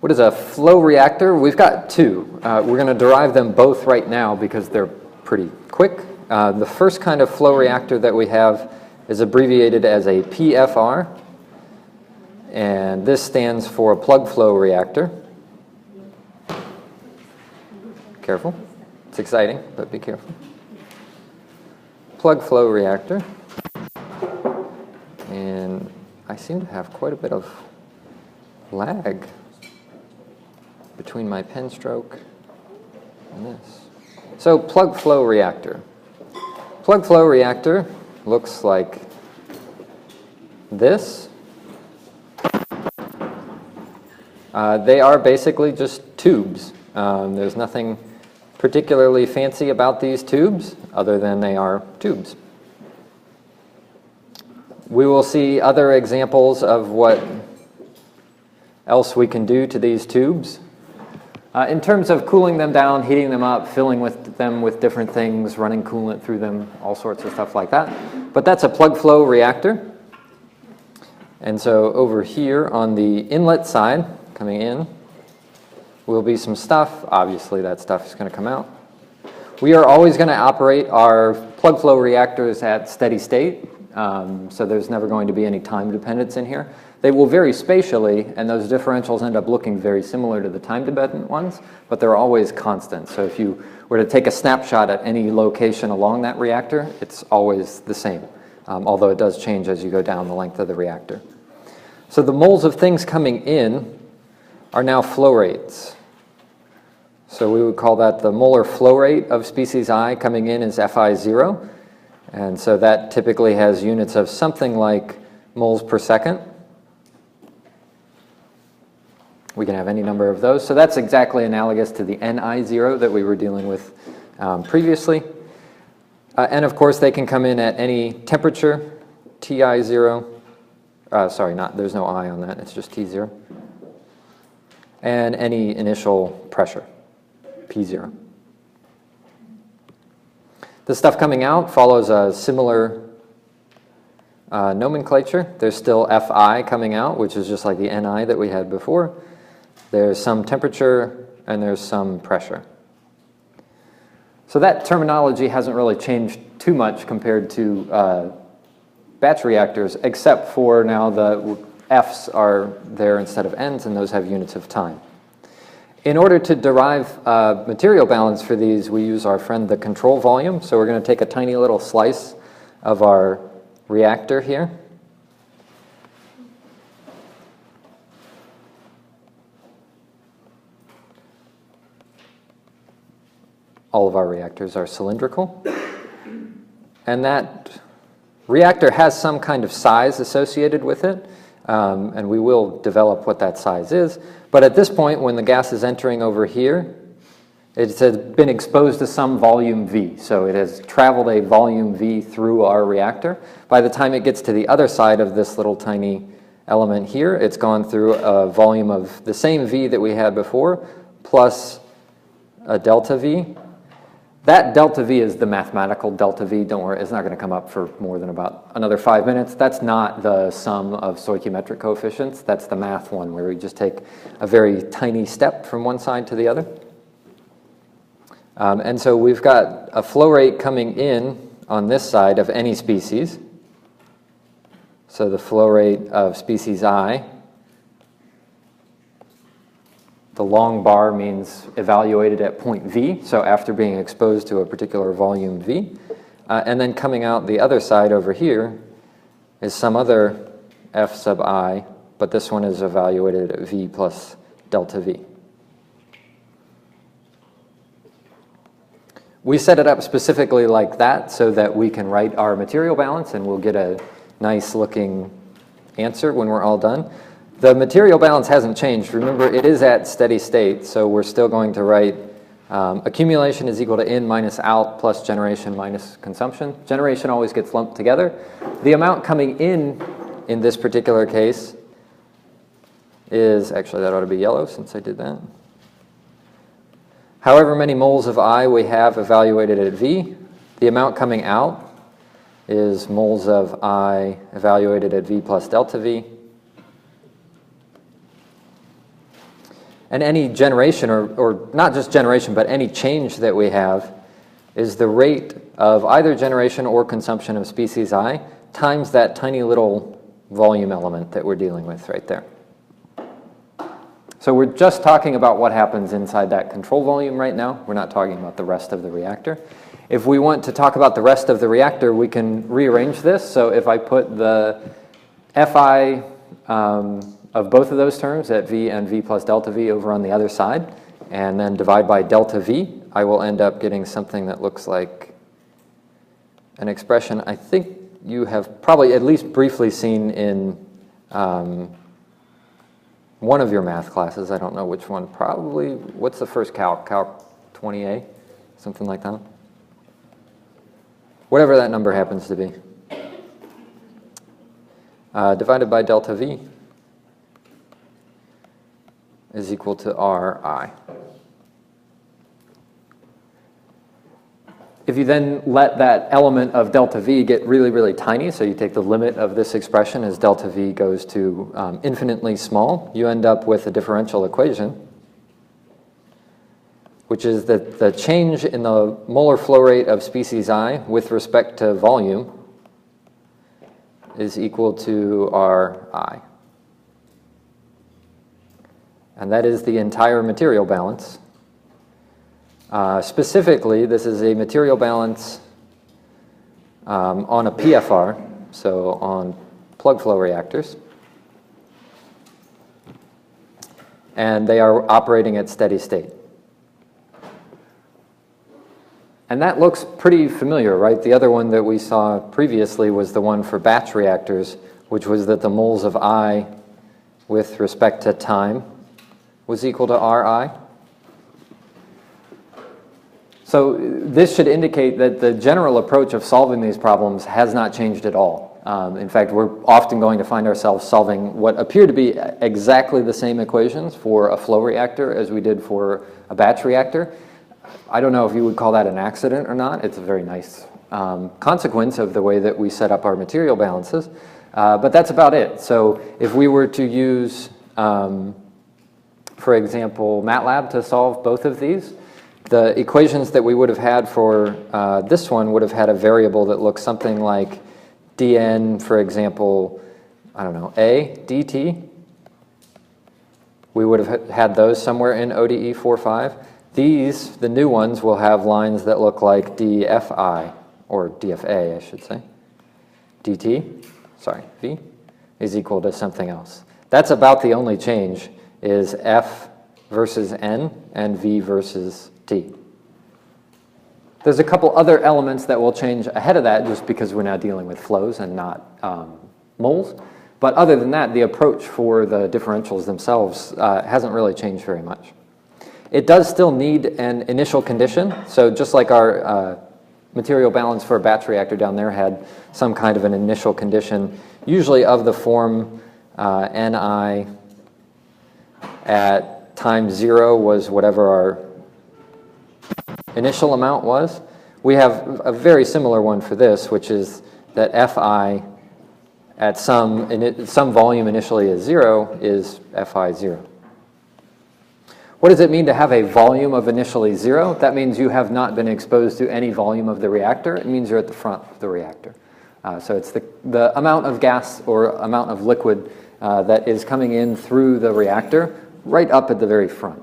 What is a flow reactor? We've got two. We're going to derive them both right now because they're pretty quick. The first kind of flow reactor that we have is abbreviated as a PFR, and this stands for a plug flow reactor. Careful. It's exciting, but be careful. Plug flow reactor. And I seem to have quite a bit of lag between my pen stroke and this. So plug flow reactor. Plug flow reactor looks like this. They are basically just tubes. There's nothing particularly fancy about these tubes other than they are tubes. We will see other examples of what else we can do to these tubes. In terms of cooling them down, heating them up, filling them with different things, running coolant through them, all sorts of stuff like that. But that's a plug flow reactor. And so over here on the inlet side, coming in, will be some stuff. Obviously that stuff is going to come out. We are always going to operate our plug flow reactors at steady state. So there's never going to be any time dependence in here. They will vary spatially, and those differentials end up looking very similar to the time-dependent ones, but they're always constant. So if you were to take a snapshot at any location along that reactor, it's always the same, although it does change as you go down the length of the reactor. So the moles of things coming in are now flow rates. So we would call that the molar flow rate of species I coming in is Fi0, and so that typically has units of something like moles per second. We can have any number of those. So that's exactly analogous to the Ni0 that we were dealing with previously. And of course, they can come in at any temperature, Ti0. There's no I on that, it's just T0. And any initial pressure, P0. The stuff coming out follows a similar nomenclature. There's still Fi coming out, which is just like the Ni that we had before. There's some temperature and there's some pressure. So that terminology hasn't really changed too much compared to batch reactors, except for now the F's are there instead of N's, and those have units of time. In order to derive material balance for these, we use our friend the control volume. So we're going to take a tiny little slice of our reactor here. All of our reactors are cylindrical. And that reactor has some kind of size associated with it. And we will develop what that size is. But at this point, when the gas is entering over here, it has been exposed to some volume V. So it has traveled a volume V through our reactor. By the time it gets to the other side of this little tiny element here, it's gone through a volume of the same V that we had before, plus a delta V. That delta V is the mathematical delta V. Don't worry, it's not going to come up for more than about another 5 minutes. That's not the sum of stoichiometric coefficients. That's the math one, where we just take a very tiny step from one side to the other. And so we've got a flow rate coming in on this side of any species. So the flow rate of species I, the long bar means evaluated at point V, so after being exposed to a particular volume V. And then coming out the other side over here is some other F sub I, but this one is evaluated at V plus delta V. We set it up specifically like that so that we can write our material balance and we'll get a nice looking answer when we're all done. The material balance hasn't changed. Remember, it is at steady state, so we're still going to write accumulation is equal to in minus out plus generation minus consumption. Generation always gets lumped together. The amount coming in this particular case is, actually that ought to be yellow since I did that. However many moles of I we have evaluated at V, the amount coming out is moles of I evaluated at V plus delta V. And any generation, or not just generation, but any change that we have is the rate of either generation or consumption of species I times that tiny little volume element that we're dealing with right there. So we're just talking about what happens inside that control volume right now. We're not talking about the rest of the reactor. If we want to talk about the rest of the reactor, we can rearrange this. So if I put the Fi of both of those terms at V and V plus delta V over on the other side, and then divide by delta V, I will end up getting something that looks like an expression I think you have probably at least briefly seen in one of your math classes. I don't know which one. Probably, what's the first calc? Calc 20A? Something like that? Whatever that number happens to be. Divided by delta V is equal to Ri. If you then let that element of delta V get really, really tiny, so you take the limit of this expression as delta V goes to infinitely small, you end up with a differential equation, which is that the change in the molar flow rate of species I with respect to volume is equal to Ri. And that is the entire material balance. Specifically, this is a material balance on a PFR, so on plug flow reactors. And they are operating at steady state. And that looks pretty familiar, right? The other one that we saw previously was the one for batch reactors, which was that the moles of I with respect to time was equal to Ri. So this should indicate that the general approach of solving these problems has not changed at all. In fact, we're often going to find ourselves solving what appear to be exactly the same equations for a flow reactor as we did for a batch reactor. I don't know if you would call that an accident or not. It's a very nice consequence of the way that we set up our material balances. But that's about it. So if we were to use, for example, MATLAB to solve both of these, the equations that we would have had for this one would have had a variable that looks something like dn, for example, I don't know, a dt. We would have had those somewhere in ODE 4.5. These, the new ones, will have lines that look like dfi, or dfa, I should say. dt, sorry, v, is equal to something else. That's about the only change, is f versus n and v versus t. There's a couple other elements that will change ahead of that just because we're now dealing with flows and not moles. But other than that, the approach for the differentials themselves hasn't really changed very much. It does still need an initial condition. So just like our material balance for a batch reactor down there had some kind of an initial condition, usually of the form Ni at time 0 was whatever our initial amount was. We have a very similar one for this, which is that Fi at some volume initially is 0 is Fi 0. What does it mean to have a volume of initially 0? That means you have not been exposed to any volume of the reactor. It means you're at the front of the reactor. So it's the amount of gas or amount of liquid that is coming in through the reactor right up at the very front.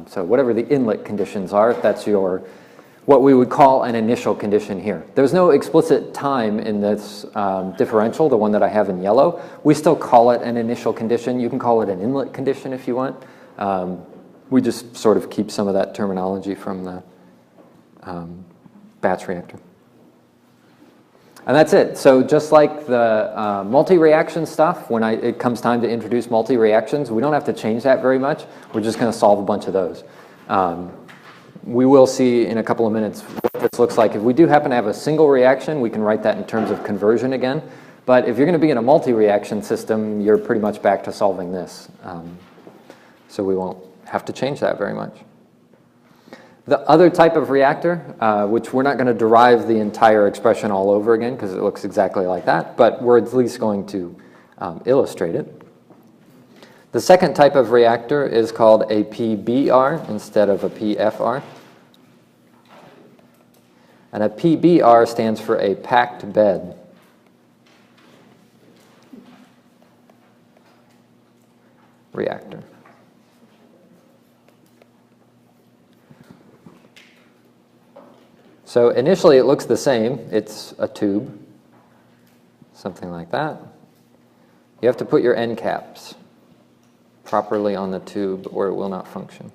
So whatever the inlet conditions are, that's what we would call an initial condition here. There's no explicit time in this differential, the one that I have in yellow. We still call it an initial condition. You can call it an inlet condition if you want. We just sort of keep some of that terminology from the batch reactor. And that's it. So just like the multi-reaction stuff, when it comes time to introduce multi-reactions, we don't have to change that very much. We're just going to solve a bunch of those. We will see in a couple of minutes what this looks like. If we do happen to have a single reaction, we can write that in terms of conversion again. But if you're going to be in a multi-reaction system, you're pretty much back to solving this. So we won't have to change that very much. The other type of reactor, which we're not going to derive the entire expression all over again because it looks exactly like that, but we're at least going to illustrate it. The second type of reactor is called a PBR instead of a PFR. And a PBR stands for a packed bed reactor. So initially it looks the same. It's a tube, something like that. You have to put your end caps properly on the tube or it will not function.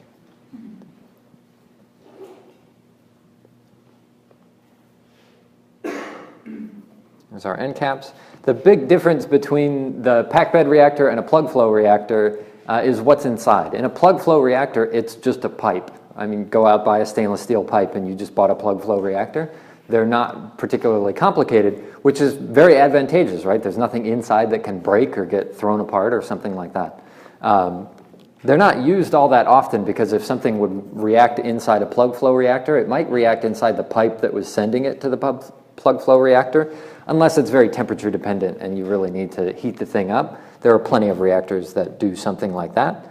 There's our end caps. The big difference between the packed bed reactor and a plug flow reactor is what's inside. In a plug flow reactor, it's just a pipe. I mean, go out, buy a stainless steel pipe and you just bought a plug flow reactor. They're not particularly complicated, which is very advantageous, right? There's nothing inside that can break or get thrown apart or something like that. They're not used all that often because if something would react inside a plug flow reactor, it might react inside the pipe that was sending it to the plug flow reactor, unless it's very temperature dependent and you really need to heat the thing up. There are plenty of reactors that do something like that.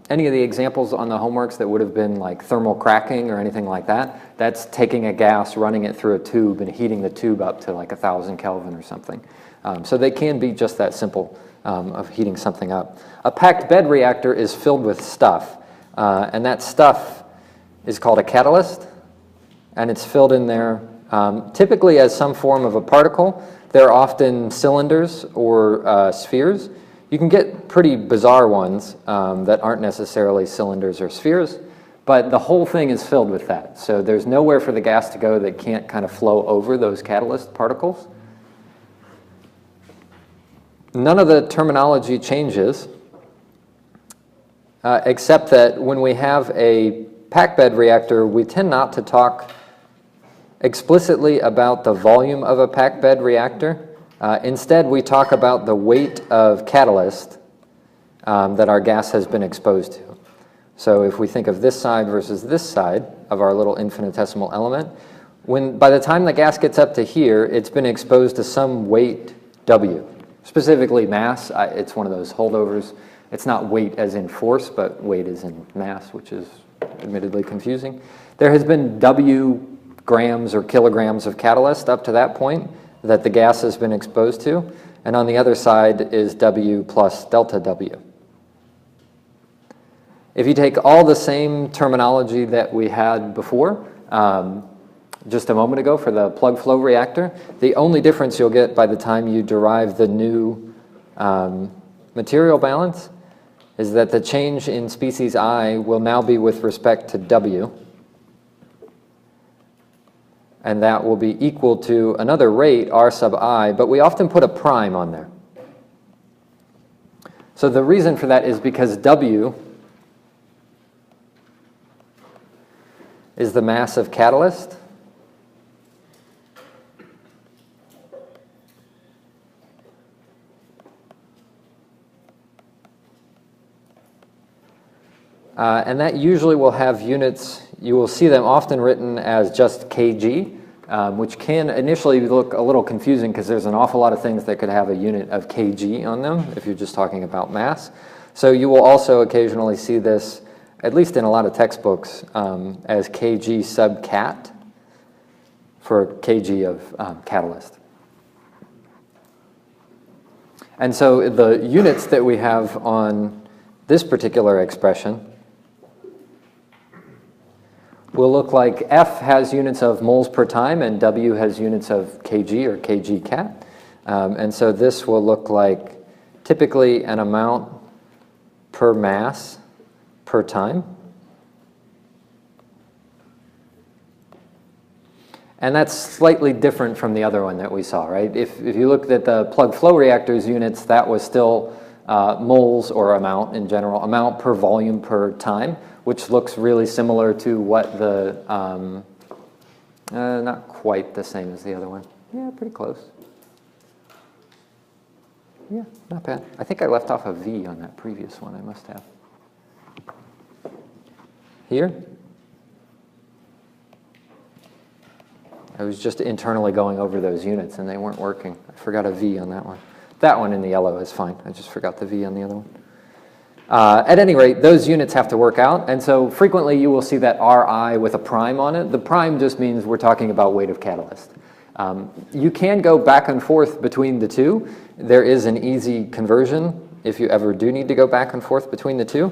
Any of the examples on the homeworks that would have been like thermal cracking or anything like that, that's taking a gas, running it through a tube and heating the tube up to like 1,000 Kelvin or something. So they can be just that simple of heating something up. A packed bed reactor is filled with stuff, and that stuff is called a catalyst, and it's filled in there typically as some form of a particle. They're often cylinders or spheres. You can get pretty bizarre ones that aren't necessarily cylinders or spheres, but the whole thing is filled with that. So there's nowhere for the gas to go that can't kind of flow over those catalyst particles. None of the terminology changes, except that when we have a packed bed reactor, we tend not to talk explicitly about the volume of a packed bed reactor. Instead, we talk about the weight of catalyst that our gas has been exposed to. So if we think of this side versus this side of our little infinitesimal element, by the time the gas gets up to here, it's been exposed to some weight W. Specifically mass, it's one of those holdovers. It's not weight as in force, but weight as in mass, which is admittedly confusing. There has been W grams or kilograms of catalyst up to that point that the gas has been exposed to, and on the other side is W plus delta W. If you take all the same terminology that we had before, just a moment ago for the plug flow reactor, the only difference you'll get by the time you derive the new material balance is that the change in species I will now be with respect to W, and that will be equal to another rate, R sub I, but we often put a prime on there. So the reason for that is because W is the mass of catalyst, and that usually will have units. You will see them often written as just kg, which can initially look a little confusing because there's an awful lot of things that could have a unit of kg on them if you're just talking about mass. So you will also occasionally see this, at least in a lot of textbooks, as kg sub cat for kg of catalyst. And so the units that we have on this particular expression will look like F has units of moles per time and W has units of kg or kg cat. And so this will look like typically an amount per mass per time. And that's slightly different from the other one that we saw, right? If you looked at the plug flow reactors units, that was still moles or amount in general, amount per volume per time, which looks really similar to what the, not quite the same as the other one. Yeah, pretty close. Yeah, not bad. I think I left off a V on that previous one, I must have. Here? I was just internally going over those units and they weren't working. I forgot a V on that one. That one in the yellow is fine. I just forgot the V on the other one. At any rate, those units have to work out, and so frequently you will see that Ri with a prime on it. The prime just means we're talking about weight of catalyst. You can go back and forth between the two. There is an easy conversion if you ever do need to go back and forth between the two.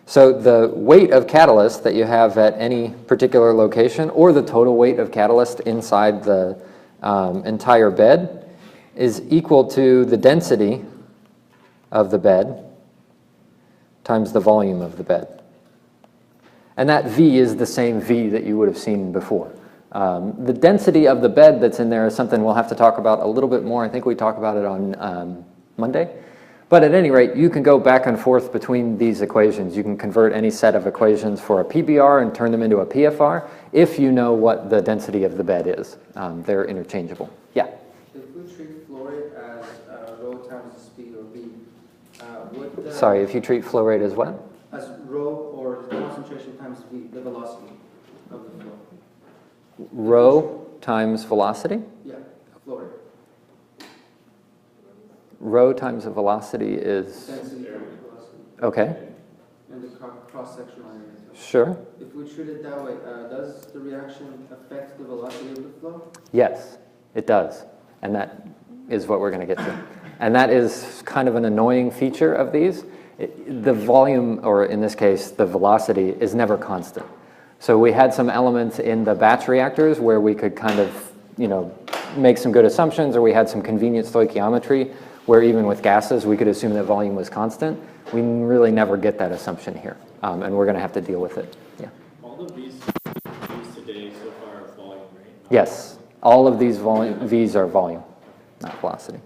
So the weight of catalyst that you have at any particular location, or the total weight of catalyst inside the entire bed, is equal to the density of the bed times the volume of the bed. And that V is the same V that you would have seen before. The density of the bed that's in there is something we'll have to talk about a little bit more. I think we talk about it on Monday. But at any rate, you can go back and forth between these equations. You can convert any set of equations for a PBR and turn them into a PFR if you know what the density of the bed is. They're interchangeable. Yeah? If we treat flow rate as rho times the speed or V, Sorry, if you treat flow rate as what? As rho or concentration times V, the velocity of the flow. Rho times velocity? Yeah, flow rate. Rho times the velocity is... Density times velocity. Okay. And the cross-sectional area. Sure. If we treat it that way, does the reaction affect the velocity of the flow? Yes, it does. And that is what we're going to get to. And that is kind of an annoying feature of these. The volume, or in this case, the velocity, is never constant. So we had some elements in the batch reactors where we could kind of, make some good assumptions, or we had some convenient stoichiometry where even with gases we could assume that volume was constant. We really never get that assumption here, and we're going to have to deal with it. Yeah. All the V's used today so far are volume, right? Yes, all of these V's are volume, not velocity.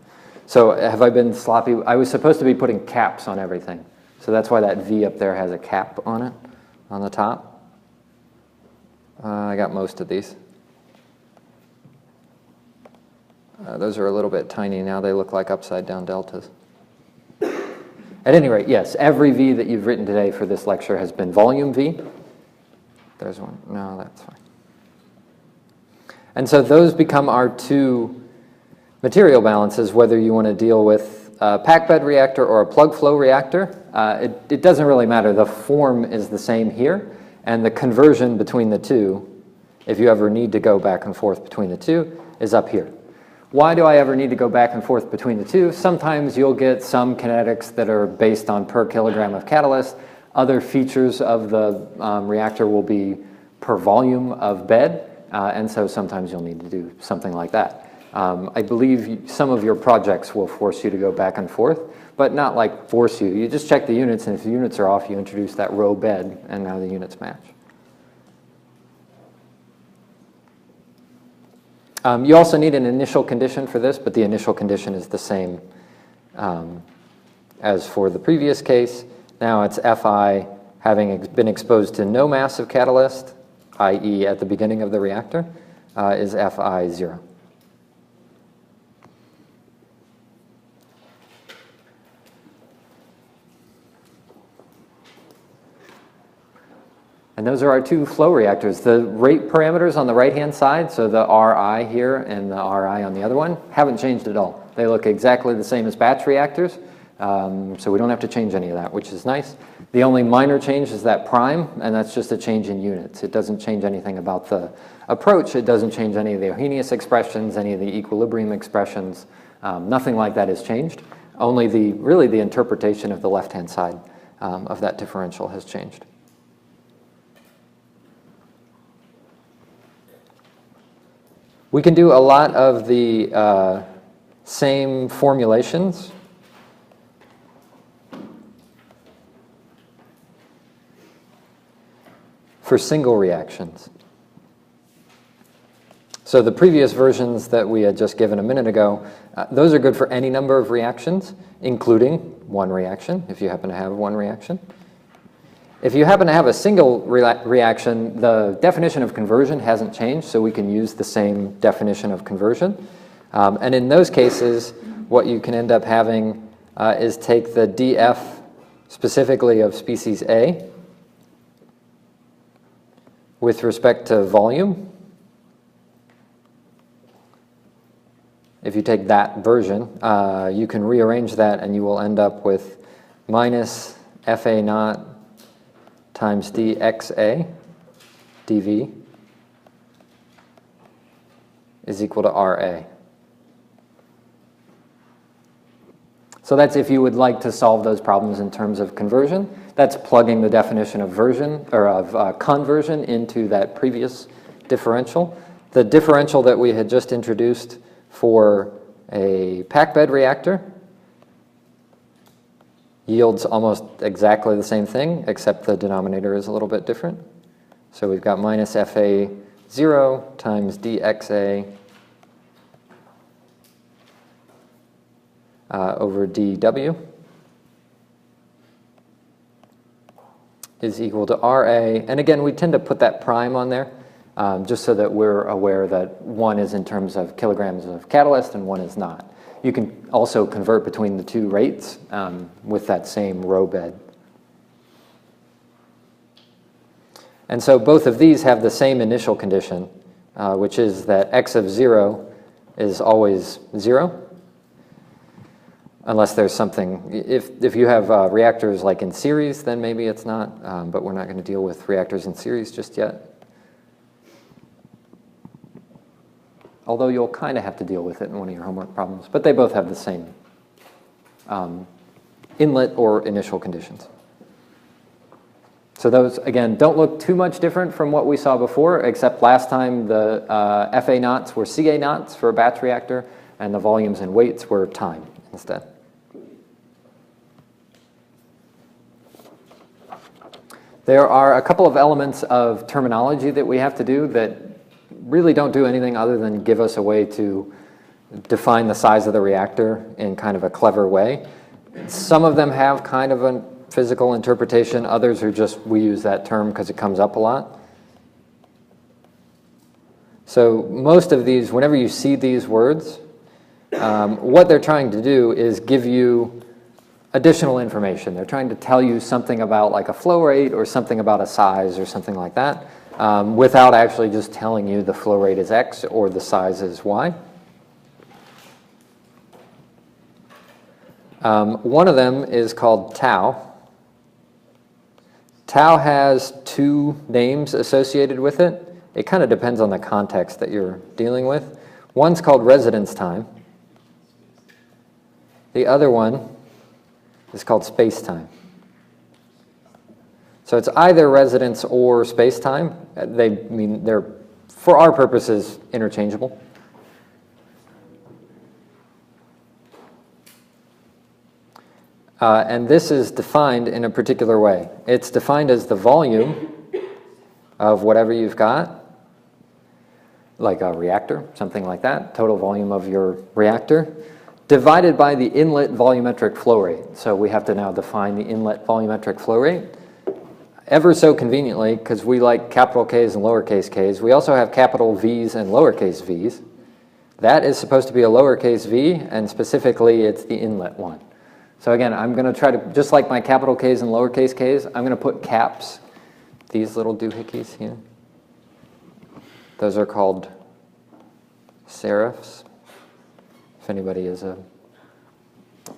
So have I been sloppy? I was supposed to be putting caps on everything. So that's why that V up there has a cap on it, on the top. I got most of these. Those are a little bit tiny now. They look like upside down deltas. At any rate, yes, every V that you've written today for this lecture has been volume V. There's one. No, that's fine. And so those become our two material balances, whether you want to deal with a packed bed reactor or a plug flow reactor. It doesn't really matter. The form is the same here, and the conversion between the two, if you ever need to go back and forth between the two, is up here. Why do I ever need to go back and forth between the two? Sometimes you'll get some kinetics that are based on per kilogram of catalyst. Other features of the reactor will be per volume of bed, and so sometimes you'll need to do something like that. I believe some of your projects will force you to go back and forth, but not like force you. You just check the units, and if the units are off, you introduce that row bed, and now the units match. You also need an initial condition for this, but the initial condition is the same as for the previous case. Now it's Fi having been exposed to no mass of catalyst, i.e. at the beginning of the reactor, is Fi 0. And those are our two flow reactors. The rate parameters on the right-hand side, so the Ri here and the Ri on the other one, haven't changed at all. They look exactly the same as batch reactors, so we don't have to change any of that, which is nice. The only minor change is that prime, and that's just a change in units. It doesn't change anything about the approach. It doesn't change any of the Arrhenius expressions, any of the equilibrium expressions. Nothing like that has changed. Only really the interpretation of the left-hand side of that differential has changed. We can do a lot of the same formulations for single reactions. So the previous versions that we had just given a minute ago, those are good for any number of reactions, including one reaction, if you happen to have one reaction. If you happen to have a single reaction, the definition of conversion hasn't changed, so we can use the same definition of conversion. And in those cases, what you can end up having is take the dF specifically of species A with respect to volume. If you take that version, you can rearrange that and you will end up with minus FA naught times dxa dV is equal to RA. So that's if you would like to solve those problems in terms of conversion. That's plugging the definition of version or of conversion into that previous differential. The differential that we had just introduced for a packed bed reactor yields almost exactly the same thing, except the denominator is a little bit different. So we've got minus FA0 times dxa over dW is equal to RA. And again, we tend to put that prime on there just so that we're aware that one is in terms of kilograms of catalyst and one is not. You can also convert between the two rates with that same row bed. And so both of these have the same initial condition, which is that x of 0 is always 0. Unless there's something, if you have reactors like in series, then maybe it's not, but we're not going to deal with reactors in series just yet. Although you'll kind of have to deal with it in one of your homework problems, but they both have the same inlet or initial conditions. So those, again, don't look too much different from what we saw before, except last time the FA knots were CA knots for a batch reactor, and the volumes and weights were time instead. There are a couple of elements of terminology that we have to do that really don't do anything other than give us a way to define the size of the reactor in kind of a clever way. Some of them have kind of a physical interpretation. Others are just, we use that term because it comes up a lot. So most of these, whenever you see these words, what they're trying to do is give you additional information. They're trying to tell you something about like a flow rate or something about a size or something like that, without actually just telling you the flow rate is X or the size is Y. One of them is called tau. Tau has two names associated with it. It kind of depends on the context that you're dealing with. One's called residence time. The other one is called space-time. So it's either residence or space-time. They're, for our purposes, interchangeable. And this is defined in a particular way. It's defined as the volume of whatever you've got, like a reactor, something like that, total volume of your reactor, divided by the inlet volumetric flow rate. So we have to now define the inlet volumetric flow rate. Ever so conveniently, because we like capital K's and lowercase k's, we also have capital V's and lowercase v's. That is supposed to be a lowercase v, and specifically it's the inlet one. So again, I'm going to try to, just like my capital K's and lowercase k's, I'm going to put caps, these little doohickeys here. Those are called serifs. If anybody is a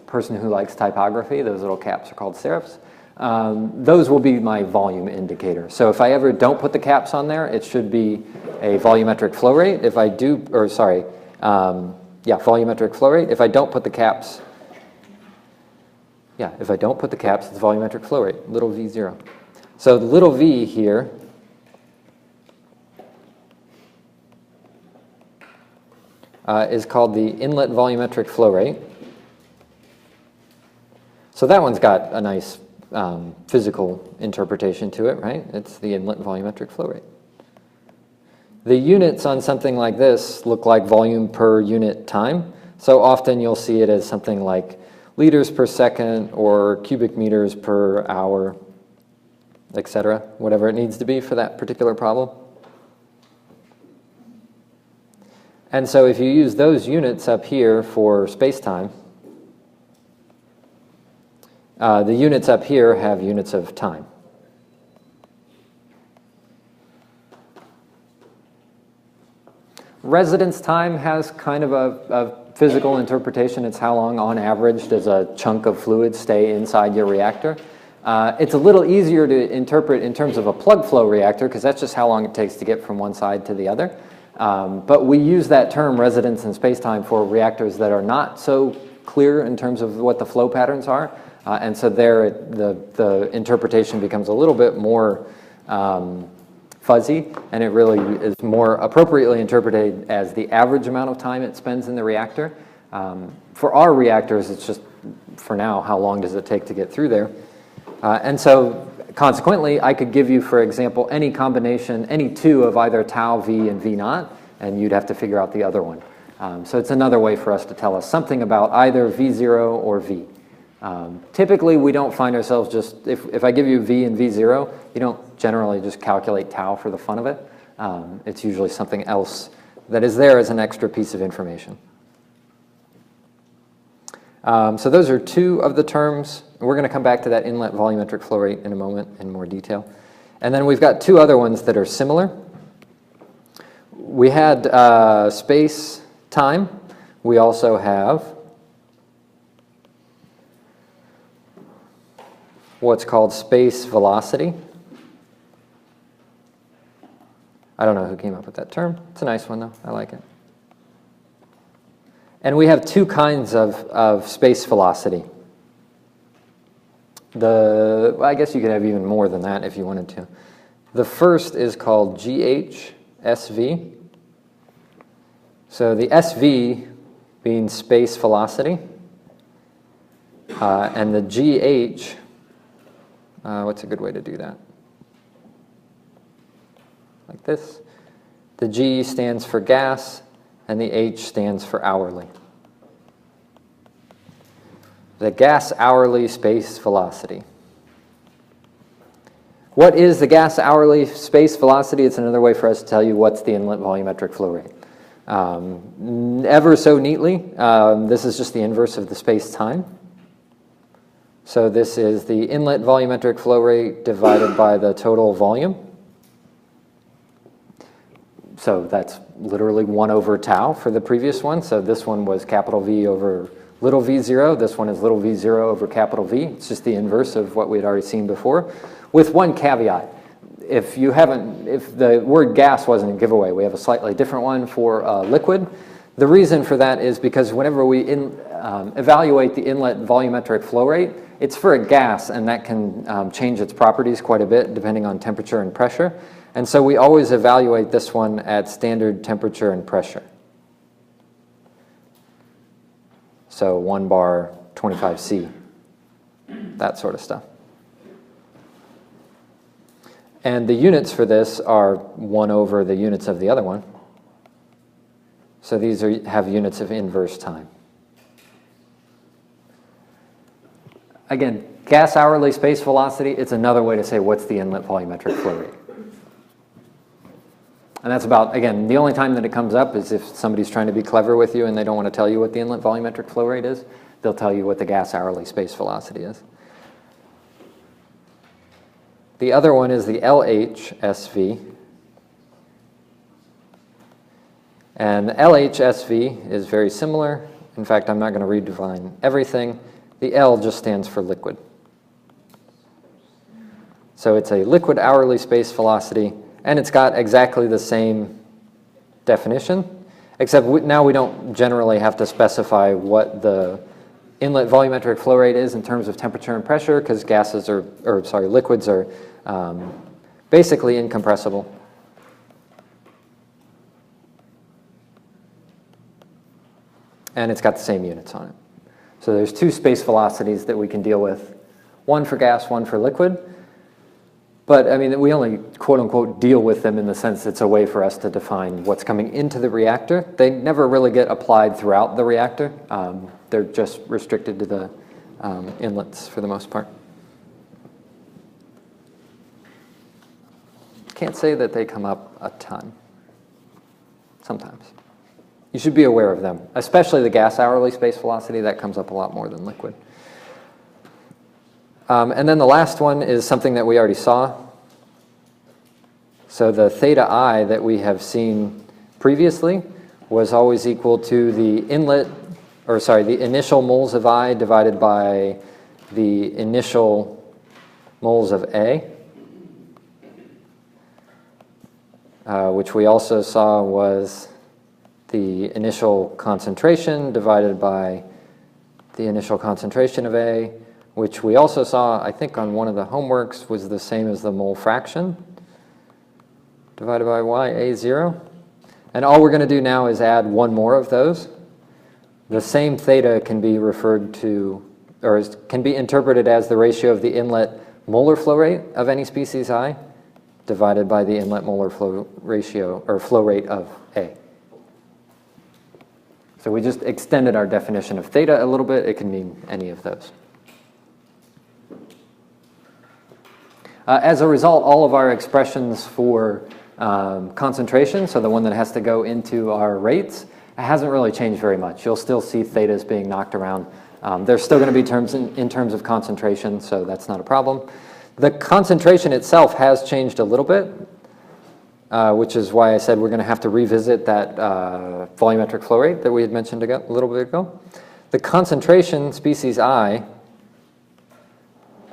person who likes typography, those little caps are called serifs. Those will be my volume indicator. So if I ever don't put the caps on there, it should be a volumetric flow rate. If I do, or sorry, volumetric flow rate. If I don't put the caps, if I don't put the caps, it's volumetric flow rate, little v0. So the little v here is called the inlet volumetric flow rate. So that one's got a nice physical interpretation to it, right? It's the inlet volumetric flow rate. The units on something like this look like volume per unit time. So often you'll see it as something like liters per second or cubic meters per hour, etc., whatever it needs to be for that particular problem. And so if you use those units up here for space-time, the units up here have units of time. Residence time has kind of a physical interpretation. It's how long, on average, does a chunk of fluid stay inside your reactor. It's a little easier to interpret in terms of a plug flow reactor because that's just how long it takes to get from one side to the other. But we use that term residence in spacetime for reactors that are not so clear in terms of what the flow patterns are. And so there the interpretation becomes a little bit more fuzzy, and it really is more appropriately interpreted as the average amount of time it spends in the reactor. For our reactors, it's just, for now, how long does it take to get through there? And so consequently, I could give you, for example, any combination, any two of either tau, v, and v naught, and you'd have to figure out the other one. So it's another way for us to tell us something about either v0 or v. Typically, we don't find ourselves just, if I give you v and v0, you don't generally just calculate tau for the fun of it. It's usually something else that is there as an extra piece of information. So those are two of the terms. We're going to come back to that inlet volumetric flow rate in a moment in more detail. And then we've got two other ones that are similar. We had space time. We also have what's called space velocity. I don't know who came up with that term. It's a nice one, though. I like it. And we have two kinds of space velocity. I guess you could have even more than that if you wanted to. The first is called GHSV. So the SV being space velocity, and the GH, what's a good way to do that? Like this. The G stands for gas, and the H stands for hourly. The gas hourly space velocity. What is the gas hourly space velocity? It's another way for us to tell you what's the inlet volumetric flow rate. Ever so neatly, this is just the inverse of the space-time. So this is the inlet volumetric flow rate divided by the total volume. So that's literally 1 over tau for the previous one. So this one was capital V over little v0. This one is little v0 over capital V. It's just the inverse of what we had already seen before, with one caveat. If the word gas wasn't a giveaway, we have a slightly different one for liquid. The reason for that is because whenever we evaluate the inlet volumetric flow rate, it's for a gas, and that can change its properties quite a bit depending on temperature and pressure. And so we always evaluate this one at standard temperature and pressure. So 1 bar, 25 C, that sort of stuff. And the units for this are 1 over the units of the other one. So these have units of inverse time. Again, gas hourly space velocity, it's another way to say what's the inlet volumetric flow rate. And that's about, again, the only time that it comes up is if somebody's trying to be clever with you and they don't want to tell you what the inlet volumetric flow rate is. They'll tell you what the gas hourly space velocity is. The other one is the LHSV. And the LHSV is very similar. In fact, I'm not going to redefine everything. The L just stands for liquid. So it's a liquid hourly space velocity, and it's got exactly the same definition, except now we don't generally have to specify what the inlet volumetric flow rate is in terms of temperature and pressure, because liquids are basically incompressible. And it's got the same units on it. So there's two space velocities that we can deal with, one for gas, one for liquid. But I mean, we only quote unquote deal with them in the sense it's a way for us to define what's coming into the reactor. They never really get applied throughout the reactor. They're just restricted to the inlets for the most part. Can't say that they come up a ton. Sometimes. You should be aware of them, especially the gas hourly space velocity. That comes up a lot more than liquid. And then the last one is something that we already saw. So the theta I that we have seen previously was always equal to the initial moles of I divided by the initial moles of A, which we also saw was the initial concentration divided by the initial concentration of A, which we also saw, I think on one of the homeworks, was the same as the mole fraction divided by Y, A0. And all we're going to do now is add one more of those. The same theta can be referred to, or can be interpreted as the ratio of the inlet molar flow rate of any species I divided by the inlet molar flow ratio, or flow rate of A. So we just extended our definition of theta a little bit. It can mean any of those. As a result, all of our expressions for concentration, so the one that has to go into our rates, hasn't really changed very much. You'll still see thetas being knocked around. There's still going to be terms in terms of concentration, so that's not a problem. The concentration itself has changed a little bit, which is why I said we're going to have to revisit that volumetric flow rate that we had mentioned a little bit ago. The concentration, species I,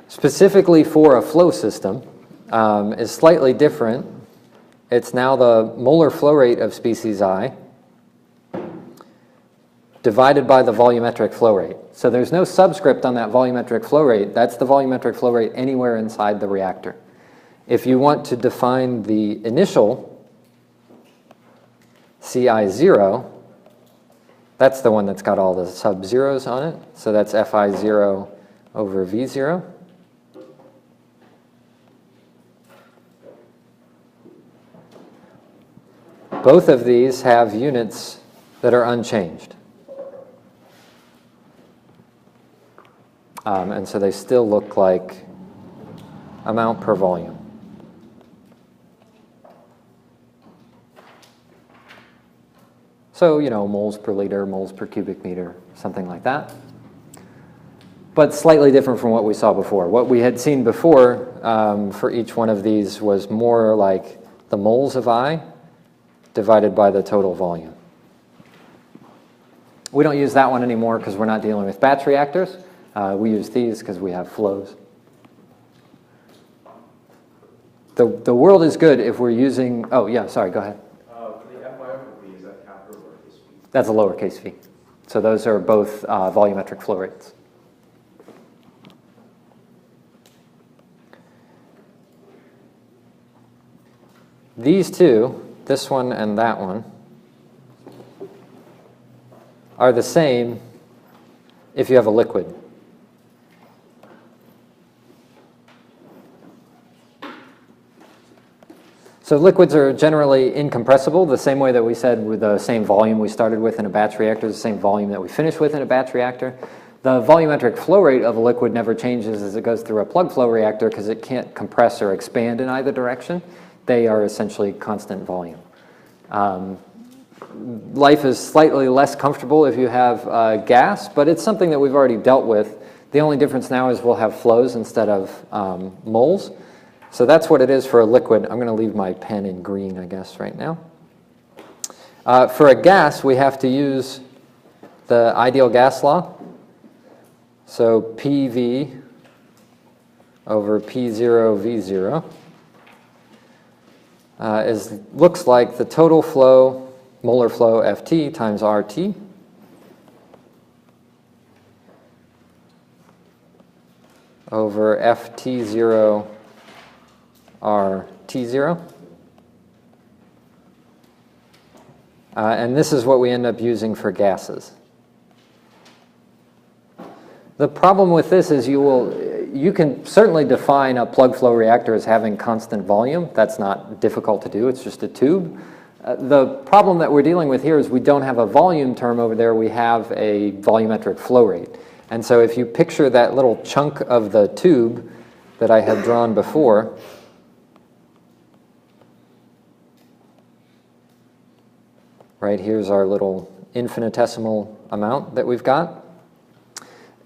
specifically for a flow system, is slightly different. It's now the molar flow rate of species I divided by the volumetric flow rate. So there's no subscript on that volumetric flow rate. That's the volumetric flow rate anywhere inside the reactor. If you want to define the initial CI0, that's the one that's got all the sub-zeros on it. So that's FI0 over V0. Both of these have units that are unchanged. And so they still look like amount per volume. So, you know, moles per liter, moles per cubic meter, something like that. But slightly different from what we saw before. What we had seen before for each one of these was more like the moles of I divided by the total volume. We don't use that one anymore because we're not dealing with batch reactors. We use these because we have flows. The world is good if we're using, oh yeah, sorry, go ahead. For the FI over V, is that capital or lowercase v? That's a lowercase v. So those are both volumetric flow rates. These two, this one and that one, are the same if you have a liquid. So liquids are generally incompressible, the same way that we said with the same volume we started with in a batch reactor, the same volume that we finish with in a batch reactor. The volumetric flow rate of a liquid never changes as it goes through a plug flow reactor because it can't compress or expand in either direction. They are essentially constant volume. Life is slightly less comfortable if you have gas, but it's something that we've already dealt with. The only difference now is we'll have flows instead of moles. So that's what it is for a liquid. I'm going to leave my pen in green, I guess, right now. For a gas, we have to use the ideal gas law. So PV over P0 V0 looks like the total flow, molar flow FT times RT over FT0 RT0. And this is what we end up using for gases. The problem with this is you can certainly define a plug flow reactor as having constant volume. That's not difficult to do, it's just a tube. The problem that we're dealing with here is we don't have a volume term over there, we have a volumetric flow rate. And so if you picture that little chunk of the tube that I had drawn before, right, here's our little infinitesimal amount that we've got.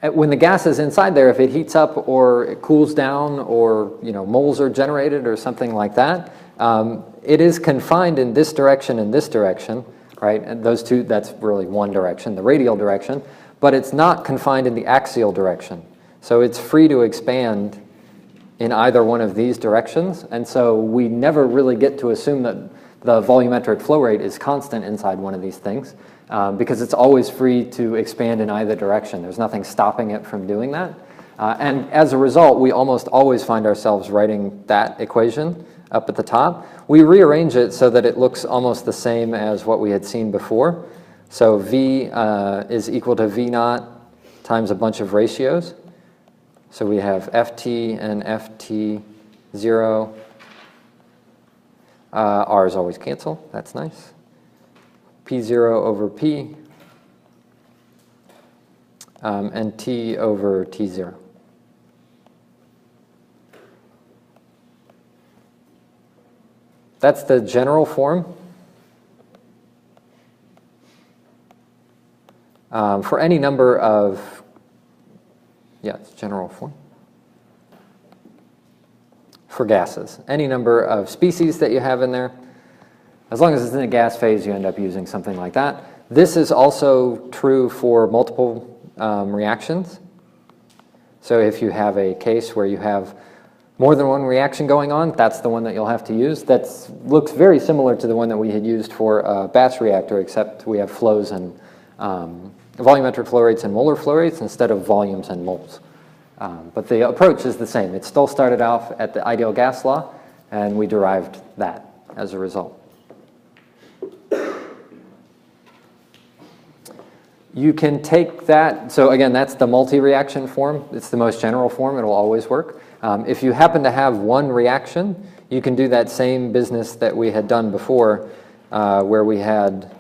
When the gas is inside there, if it heats up or it cools down or moles are generated or something like that, it is confined in this direction and this direction, right? And those two, that's really one direction, the radial direction, but it's not confined in the axial direction. So it's free to expand in either one of these directions, and so we never really get to assume that the volumetric flow rate is constant inside one of these things, because it's always free to expand in either direction. There's nothing stopping it from doing that. And as a result, we almost always find ourselves writing that equation up at the top. We rearrange it so that it looks almost the same as what we had seen before. So V is equal to V naught times a bunch of ratios. So we have FT and FT0. R's always cancel. That's nice. P0 over P and T over T0. That's the general form. For any number of, yeah, it's general form. For gases, any number of species that you have in there, as long as it's in a gas phase, you end up using something like that. This is also true for multiple reactions. So if you have a case where you have more than one reaction going on, that's the one that you'll have to use. That looks very similar to the one that we had used for a batch reactor, except we have flows and volumetric flow rates and molar flow rates instead of volumes and moles. But the approach is the same. It still started off at the ideal gas law, and we derived that as a result. You can take that, so again, that's the multi-reaction form. It's the most general form. It'll always work. If you happen to have one reaction, you can do that same business that we had done before, where we had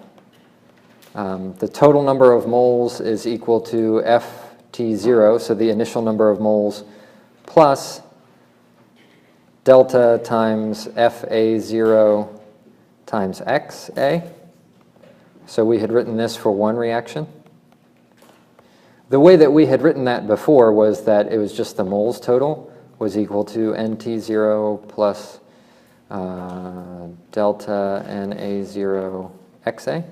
the total number of moles is equal to FT0, so the initial number of moles, plus delta times FA0 times XA. So we had written this for one reaction. The way that we had written that before was that it was just the moles total was equal to NT0 plus delta NA0 XA.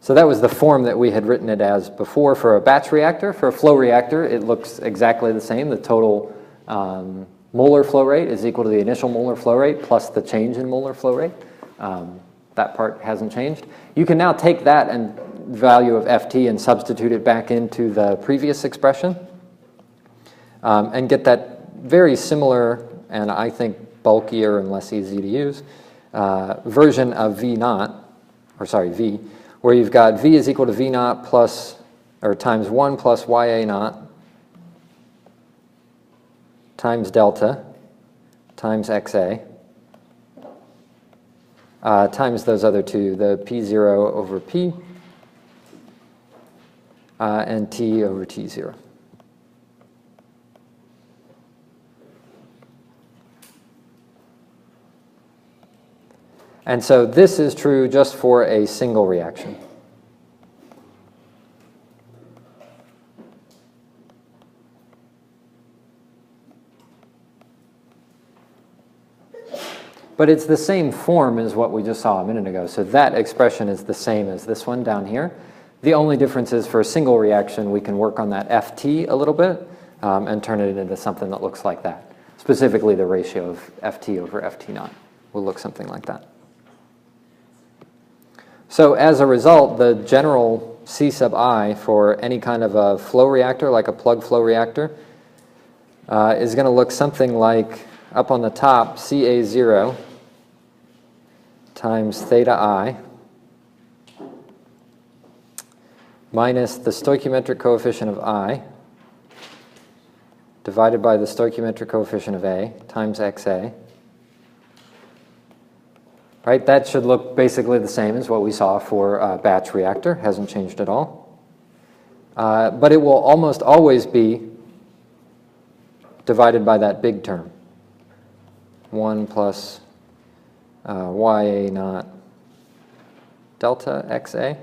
So that was the form that we had written it as before for a batch reactor. For a flow reactor, it looks exactly the same. The total molar flow rate is equal to the initial molar flow rate plus the change in molar flow rate. That part hasn't changed. You can now take that and value of FT and substitute it back into the previous expression and get that very similar and I think bulkier and less easy to use version of V naught, or sorry, V, where you've got V is equal to V naught plus, or times 1 plus YA naught times delta times XA times those other two, the P0 over P and T over T0. And so this is true just for a single reaction. But it's the same form as what we just saw a minute ago. So that expression is the same as this one down here. The only difference is for a single reaction, we can work on that FT a little bit and turn it into something that looks like that. Specifically, the ratio of FT over FT naught will look something like that. So as a result, the general C sub I for any kind of a flow reactor, like a plug flow reactor, is going to look something like, up on the top, CA0 times theta I minus the stoichiometric coefficient of I divided by the stoichiometric coefficient of A times XA. Right, that should look basically the same as what we saw for a batch reactor. Hasn't changed at all. But it will almost always be divided by that big term. 1 plus YA naught delta XA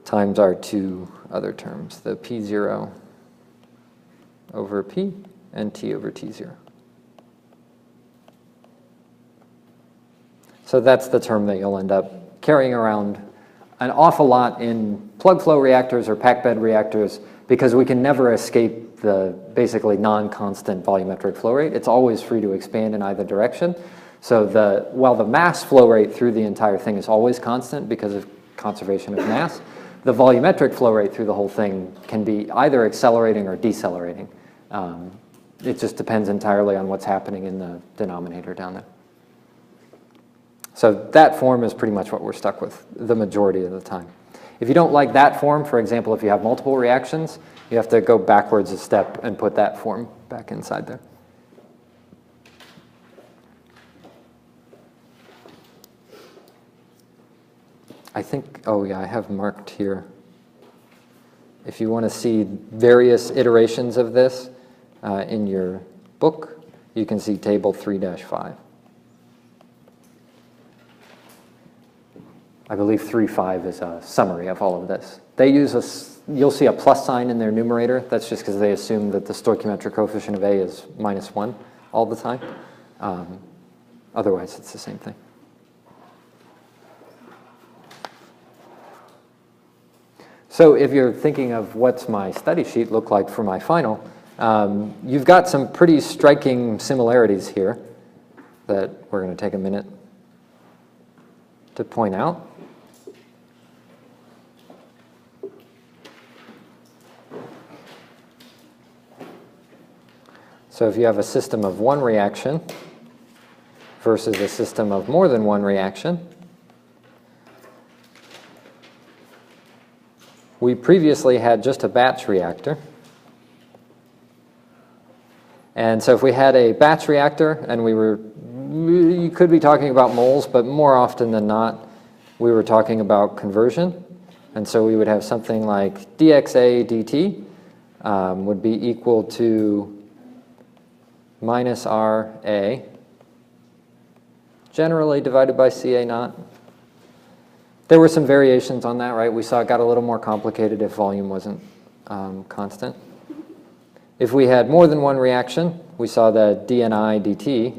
times our two other terms, the P0 over P and T over T0. So that's the term that you'll end up carrying around an awful lot in plug flow reactors or packed bed reactors because we can never escape the basically non-constant volumetric flow rate. It's always free to expand in either direction. So while the mass flow rate through the entire thing is always constant because of conservation of mass, the volumetric flow rate through the whole thing can be either accelerating or decelerating. It just depends entirely on what's happening in the denominator down there. So that form is pretty much what we're stuck with the majority of the time. If you don't like that form, for example, if you have multiple reactions, you have to go backwards a step and put that form back inside there. I think, oh yeah, I have marked here. If you want to see various iterations of this in your book, you can see table 3-5. I believe 3.5 is a summary of all of this. They use you'll see a plus sign in their numerator. That's just because they assume that the stoichiometric coefficient of A is -1 all the time. Otherwise, it's the same thing. So if you're thinking of what's my study sheet look like for my final, you've got some pretty striking similarities here that we're going to take a minute to point out. So if you have a system of one reaction versus a system of more than one reaction, we previously had just a batch reactor. And so if we had a batch reactor and you could be talking about moles, but more often than not, we were talking about conversion. And so we would have something like dxa dt would be equal to minus RA, generally divided by CA naught. There were some variations on that, right? We saw it got a little more complicated if volume wasn't constant. If we had more than one reaction, we saw that dNi dt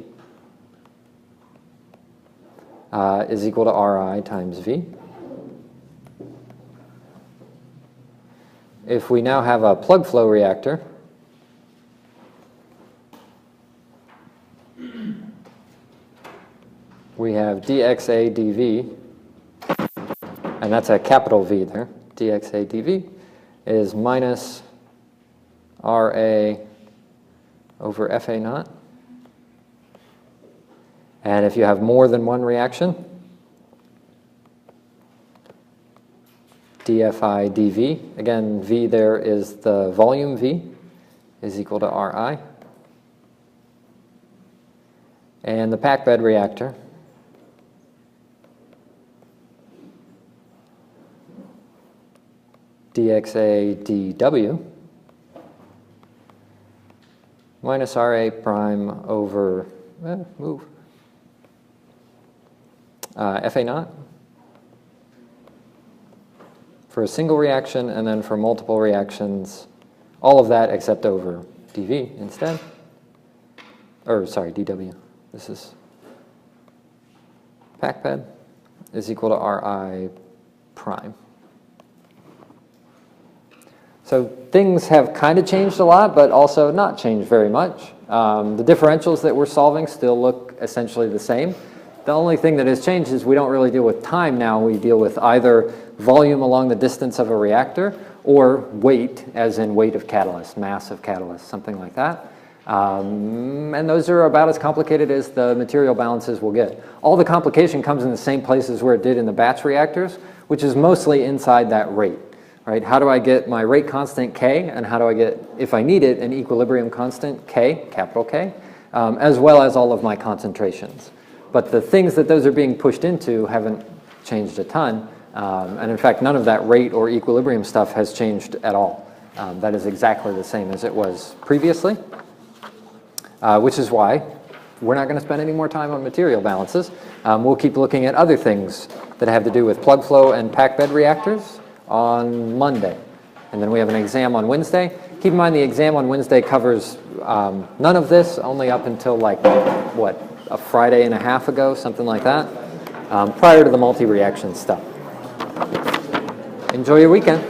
is equal to Ri times V. If we now have a plug flow reactor, we have dxa dV, and that's a capital V there, dxa dV is minus Ra over Fa naught. And if you have more than one reaction, dFi dV, again, V there is the volume V, is equal to Ri. And the packed bed reactor, dxa dW minus Ra prime over, Fa naught for a single reaction, and then for multiple reactions, all of that except over dV instead. Or sorry, dW. This is packed bed is equal to Ri prime. So things have kind of changed a lot, but also not changed very much. The differentials that we're solving still look essentially the same. The only thing that has changed is we don't really deal with time now. We deal with either volume along the distance of a reactor or weight, as in weight of catalyst, mass of catalyst, something like that. And those are about as complicated as the material balances will get. All the complication comes in the same places where it did in the batch reactors, which is mostly inside that rate. Right? How do I get my rate constant K, and how do I get, if I need it, an equilibrium constant K, capital K, as well as all of my concentrations. But the things that those are being pushed into haven't changed a ton, and in fact, none of that rate or equilibrium stuff has changed at all. That is exactly the same as it was previously, which is why we're not going to spend any more time on material balances. We'll keep looking at other things that have to do with plug flow and packed bed reactors on Monday. And then we have an exam on Wednesday. Keep in mind the exam on Wednesday covers none of this, only up until like, what, a Friday and a half ago, something like that, prior to the multi-reaction stuff. Enjoy your weekend.